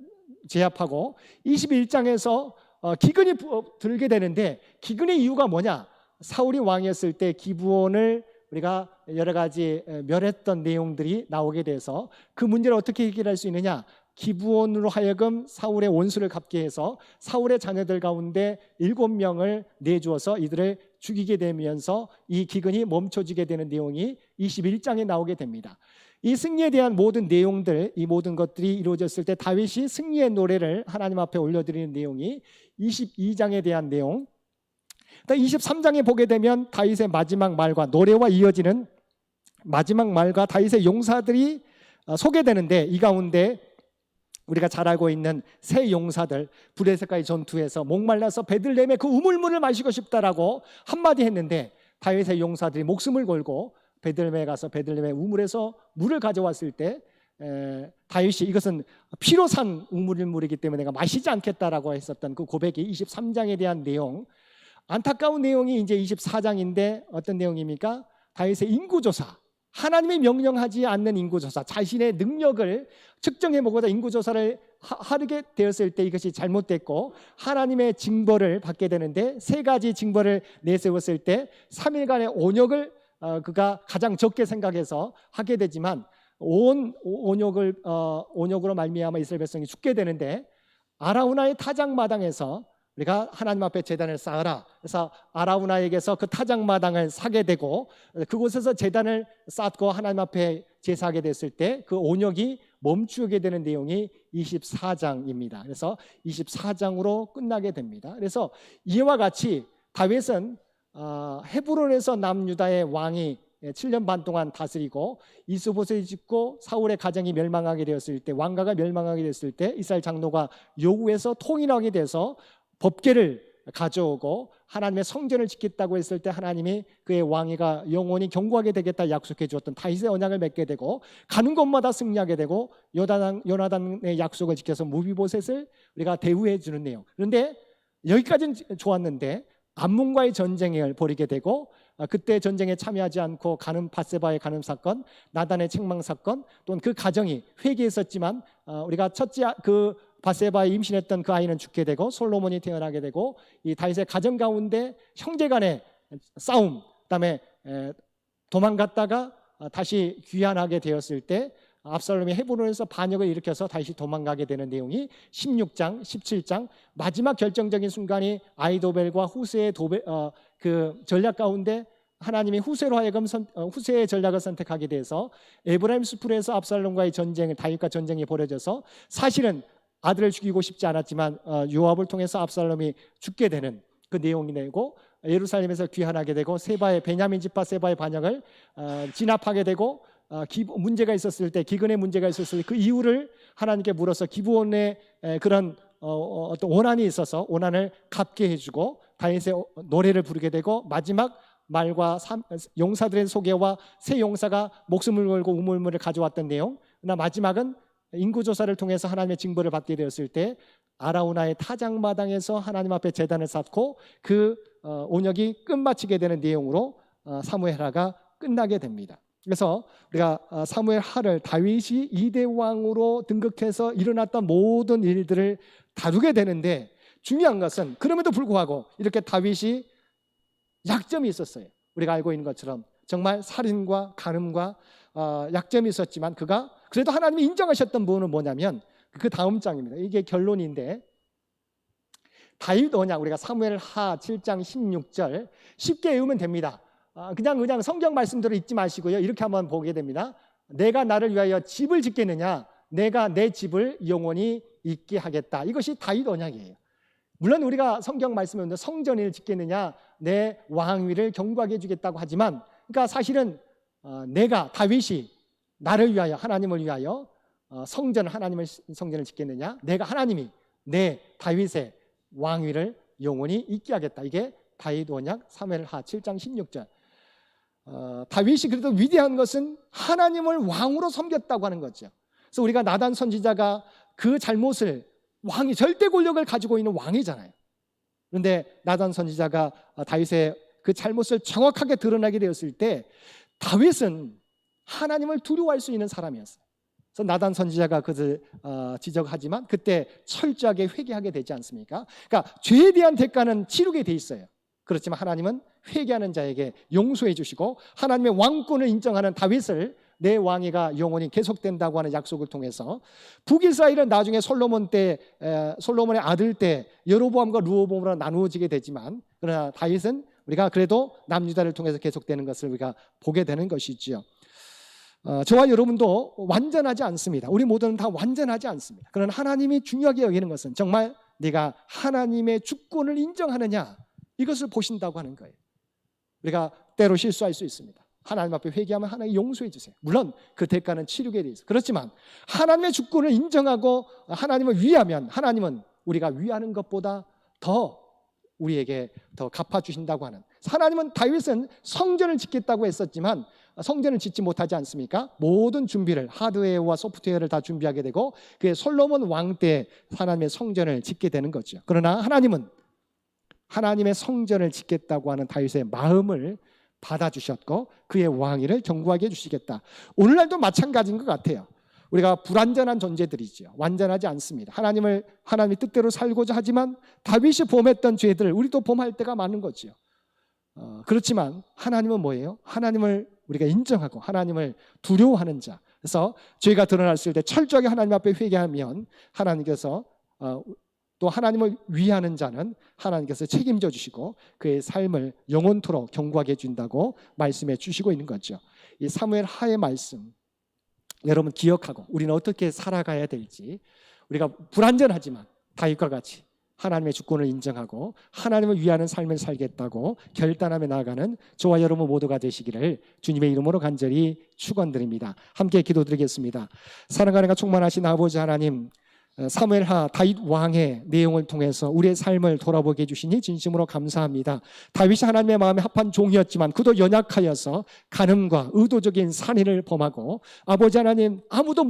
제압하고 21장에서 기근이 들게 되는데 기근의 이유가 뭐냐? 사울이 왕이었을 때 기브온을 우리가 여러 가지 멸했던 내용들이 나오게 돼서 그 문제를 어떻게 해결할 수 있느냐? 기브온으로 하여금 사울의 원수를 갚게 해서 사울의 자녀들 가운데 7명을 내주어서 이들을 죽이게 되면서 이 기근이 멈춰지게 되는 내용이 21장에 나오게 됩니다. 이 승리에 대한 모든 내용들, 이 모든 것들이 이루어졌을 때 다윗이 승리의 노래를 하나님 앞에 올려드리는 내용이 22장에 대한 내용. 23장에 보게 되면 다윗의 마지막 말과 노래와 이어지는 마지막 말과 다윗의 용사들이 소개되는데 이 가운데 우리가 잘 알고 있는 세 용사들 브레셋과의 전투에서 목말라서 베들레헴의 그 우물물을 마시고 싶다라고 한마디 했는데 다윗의 용사들이 목숨을 걸고 베들레헴에 가서 베들레헴의 우물에서 물을 가져왔을 때 다윗이 이것은 피로 산 우물이기 때문에 내가 마시지 않겠다라고 했었던 그 고백이 23장에 대한 내용. 안타까운 내용이 이제 24장인데 어떤 내용입니까? 다윗의 인구조사, 하나님이 명령하지 않는 인구조사, 자신의 능력을 측정해보고자 인구조사를 하게 되었을 때 이것이 잘못됐고 하나님의 징벌을 받게 되는데 세 가지 징벌을 내세웠을 때 3일간의 온역을 그가 가장 적게 생각해서 하게 되지만 온역으로 말미암아 이스라엘 백성이 죽게 되는데 아라우나의 타작마당에서 우리가 하나님 앞에 제단을 쌓으라. 그래서 아라우나에게서 그 타작마당을 사게 되고 그곳에서 제단을 쌓고 하나님 앞에 제사하게 됐을 때 그 온역이 멈추게 되는 내용이 24장입니다. 그래서 24장으로 끝나게 됩니다. 그래서 이와 같이 다윗은 헤브론에서 남유다의 왕이 7년 반 동안 다스리고 이스보셋이 죽고 사울의 가정이 멸망하게 되었을 때 왕가가 멸망하게 됐을 때 이스라엘 장로가 요구해서 통일하게 돼서 법궤를 가져오고 하나님의 성전을 짓겠다고 했을 때 하나님이 그의 왕위가 영원히 견고하게 되겠다 약속해 주었던 다윗의 언약을 맺게 되고 가는 곳마다 승리하게 되고 요나단의 약속을 지켜서 무비보셋을 우리가 대우해 주는 내용. 그런데 여기까지는 좋았는데 암몬과의 전쟁을 벌이게 되고 그때 전쟁에 참여하지 않고 가늠 밧세바의 가늠 사건, 나단의 책망 사건, 또는 그 가정이 회개했었지만 우리가 첫째 그 밧세바에 임신했던 그 아이는 죽게 되고 솔로몬이 태어나게 되고 이 다윗의 가정 가운데 형제간의 싸움, 그다음에 도망갔다가 다시 귀환하게 되었을 때 압살롬이 헤브론에서 반역을 일으켜서 다시 도망가게 되는 내용이 16장, 17장 마지막 결정적인 순간이 아이도벨과 후세의 그 전략 가운데 하나님이 후세로 하여금 후세의 전략을 선택하게 돼서 에브라임 수풀에서 압살롬과의 전쟁, 다윗과 전쟁이 벌어져서 사실은 아들을 죽이고 싶지 않았지만 요압을 통해서 압살롬이 죽게 되는 그 내용이 되고 예루살렘에서 귀환하게 되고 세바의 베냐민 지파 세바의 반역을 진압하게 되고 문제가 있었을 때 기근의 문제가 있었을 때 그 이유를 하나님께 물어서 기브온의 그런 어떤 원한이 있어서 원한을 갚게 해주고 다윗의 노래를 부르게 되고 마지막 말과 용사들의 소개와 세 용사가 목숨을 걸고 우물물을 가져왔던 내용. 그러나 마지막은 인구조사를 통해서 하나님의 징벌을 받게 되었을 때 아라우나의 타작마당에서 하나님 앞에 제단을 쌓고 그 온역이 끝마치게 되는 내용으로 사무엘하가 끝나게 됩니다. 그래서 우리가 사무엘 하를 다윗이 2대 왕으로 등극해서 일어났던 모든 일들을 다루게 되는데 중요한 것은 그럼에도 불구하고 이렇게 다윗이 약점이 있었어요. 우리가 알고 있는 것처럼 정말 살인과 간음과 약점이 있었지만 그가 그래도 하나님이 인정하셨던 부분은 뭐냐면 그 다음 장입니다. 이게 결론인데 다윗 언약 우리가 사무엘 하 7장 16절 쉽게 외우면 됩니다. 그냥 성경 말씀대로 읽지 마시고요. 이렇게 한번 보게 됩니다. 내가 나를 위하여 집을 짓겠느냐? 내가 내 집을 영원히 있게 하겠다. 이것이 다윗 언약이에요. 물론 우리가 성경 말씀에 성전을 짓겠느냐? 내 왕위를 견고하게 해주겠다고 하지만 그러니까 사실은 내가 다윗이 나를 위하여 하나님을 위하여 하나님의 성전을 짓겠느냐? 내가 하나님이 내 다윗의 왕위를 영원히 있게 하겠다. 이게 다윗 언약 사무엘 하 7장 16절. 다윗이 그래도 위대한 것은 하나님을 왕으로 섬겼다고 하는 거죠. 그래서 우리가 나단 선지자가 그 잘못을 왕이 절대 권력을 가지고 있는 왕이잖아요. 그런데 나단 선지자가 다윗의 그 잘못을 정확하게 드러나게 되었을 때 다윗은 하나님을 두려워할 수 있는 사람이었어요. 그래서 나단 선지자가 그것을 지적하지만 그때 철저하게 회개하게 되지 않습니까? 그러니까 죄에 대한 대가는 치르게 돼 있어요. 그렇지만 하나님은 회개하는 자에게 용서해 주시고 하나님의 왕권을 인정하는 다윗을 내 왕위가 영원히 계속된다고 하는 약속을 통해서 북이스라엘은 나중에 솔로몬의 아들 때 여로보암과 르호보암으로 나누어지게 되지만 그러나 다윗은 우리가 그래도 남유다를 통해서 계속되는 것을 우리가 보게 되는 것이지요. 저와 여러분도 완전하지 않습니다. 우리 모두는 다 완전하지 않습니다. 그러나 하나님이 중요하게 여기는 것은 정말 네가 하나님의 주권을 인정하느냐 이것을 보신다고 하는 거예요. 우리가 때로 실수할 수 있습니다. 하나님 앞에 회개하면 하나님 용서해 주세요. 물론 그 대가는 치르게 돼 있어요. 그렇지만 하나님의 주권을 인정하고 하나님을 위하면 하나님은 우리가 위하는 것보다 더 우리에게 더 갚아주신다고 하는. 하나님은 다윗은 성전을 짓겠다고 했었지만 성전을 짓지 못하지 않습니까? 모든 준비를 하드웨어와 소프트웨어를 다 준비하게 되고 그의 솔로몬 왕 때 하나님의 성전을 짓게 되는 거죠. 그러나 하나님은 하나님의 성전을 짓겠다고 하는 다윗의 마음을 받아주셨고 그의 왕위를 견고하게 해주시겠다. 오늘날도 마찬가지인 것 같아요. 우리가 불완전한 존재들이죠. 완전하지 않습니다. 하나님의 뜻대로 살고자 하지만 다윗이 범했던 죄들을 우리도 범할 때가 많은 거죠. 그렇지만 하나님은 뭐예요? 하나님을 우리가 인정하고 하나님을 두려워하는 자. 그래서 죄가 드러났을 때 철저하게 하나님 앞에 회개하면 하나님께서 또 하나님을 위하는 자는 하나님께서 책임져 주시고 그의 삶을 영원토록 견고하게 해준다고 말씀해 주시고 있는 거죠. 이 사무엘 하의 말씀 여러분 기억하고 우리는 어떻게 살아가야 될지 우리가 불완전하지만 다윗과 같이 하나님의 주권을 인정하고 하나님을 위하는 삶을 살겠다고 결단하며 나아가는 저와 여러분 모두가 되시기를 주님의 이름으로 간절히 축원드립니다. 함께 기도드리겠습니다. 사랑하는 충만하신 아버지 하나님, 사무엘하 다윗 왕의 내용을 통해서 우리의 삶을 돌아보게 해주시니 진심으로 감사합니다. 다윗이 하나님의 마음에 합한 종이었지만 그도 연약하여서 간음과 의도적인 살인을 범하고 아버지 하나님 아무도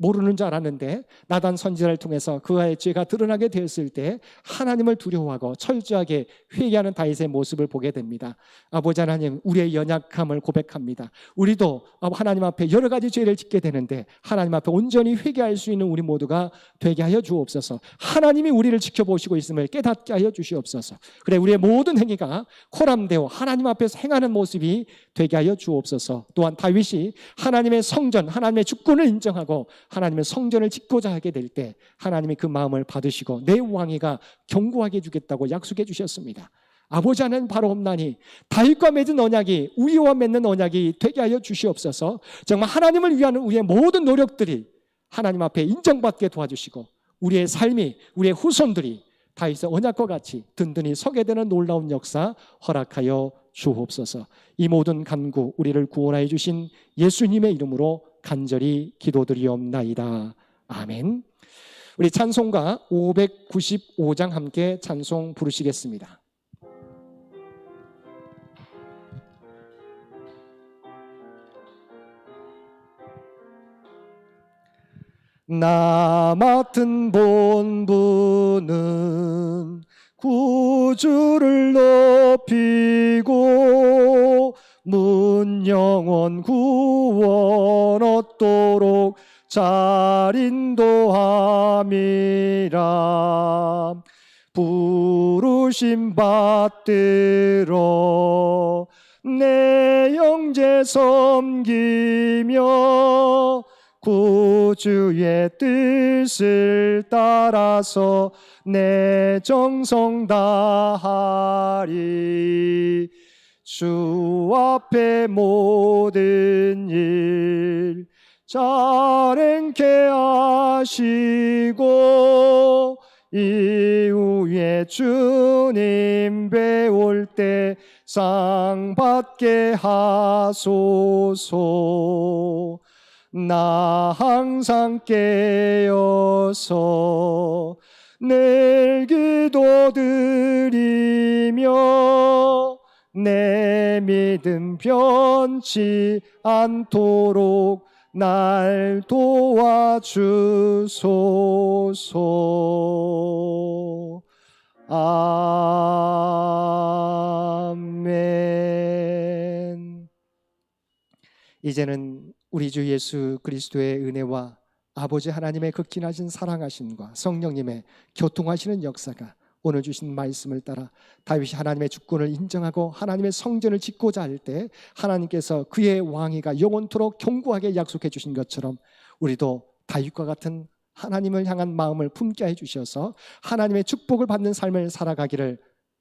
모르는 줄 알았는데 나단 선지자를 통해서 그의 죄가 드러나게 되었을 때 하나님을 두려워하고 철저하게 회개하는 다윗의 모습을 보게 됩니다. 아버지 하나님, 우리의 연약함을 고백합니다. 우리도 하나님 앞에 여러 가지 죄를 짓게 되는데 하나님 앞에 온전히 회개할 수 있는 우리 모두가 되게 하여 주옵소서. 하나님이 우리를 지켜보시고 있음을 깨닫게 하여 주시옵소서. 그래, 우리의 모든 행위가 코람되어 하나님 앞에서 행하는 모습이 되게 하여 주옵소서. 또한 다윗이 하나님의 성전, 하나님의 주권을 인정하고 하나님의 성전을 짓고자 하게 될 때 하나님이 그 마음을 받으시고 내 왕위가 견고하게 해주겠다고 약속해 주셨습니다. 아버지 하나님 바라옵나니 다윗과 맺은 언약이 우리와 맺는 언약이 되게 하여 주시옵소서. 정말 하나님을 위한 우리의 모든 노력들이 하나님 앞에 인정받게 도와주시고 우리의 삶이, 우리의 후손들이 다윗의 언약과 같이 든든히 서게 되는 놀라운 역사 허락하여 주옵소서. 이 모든 간구 우리를 구원하여 주신 예수님의 이름으로 간절히 기도드리옵나이다. 아멘. 우리 찬송가 595장 함께 찬송 부르시겠습니다. 나 맡은 본분은 구주를 높이고 문 영원 구원 얻도록 잘 인도함이라. 부르심 받들어 내 형제 섬기며 구주의 뜻을 따라서 내 정성 다하리. 주 앞에 모든 일 잘 행케 하시고 이후에 주님 배울 때 상 받게 하소서. 나 항상 깨어서 늘 기도드리며 내 믿음 변치 않도록 날 도와주소서. 아멘. 이제는 우리 주 예수 그리스도의 은혜와 아버지 하나님의 극진하신 사랑하심과 성령님의 교통하시는 역사가 오늘 주신 말씀을 따라 다윗이 하나님의 주권을 인정하고 하나님의 성전을 짓고자 할 때 하나님께서 그의 왕위가 영원토록 견고하게 약속해 주신 것처럼 우리도 다윗과 같은 하나님을 향한 마음을 품게 해 주셔서 하나님의 축복을 받는 삶을 살아가기를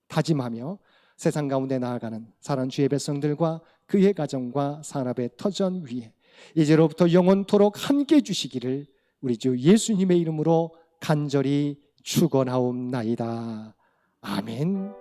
다짐하며 세상 가운데 나아가는 사랑하는 주의 백성들과 그의 가정과 산업의 터전 위에 이제로부터 영원토록 함께 해주시기를 우리 주 예수님의 이름으로 간절히 축원하옵나이다. 아멘.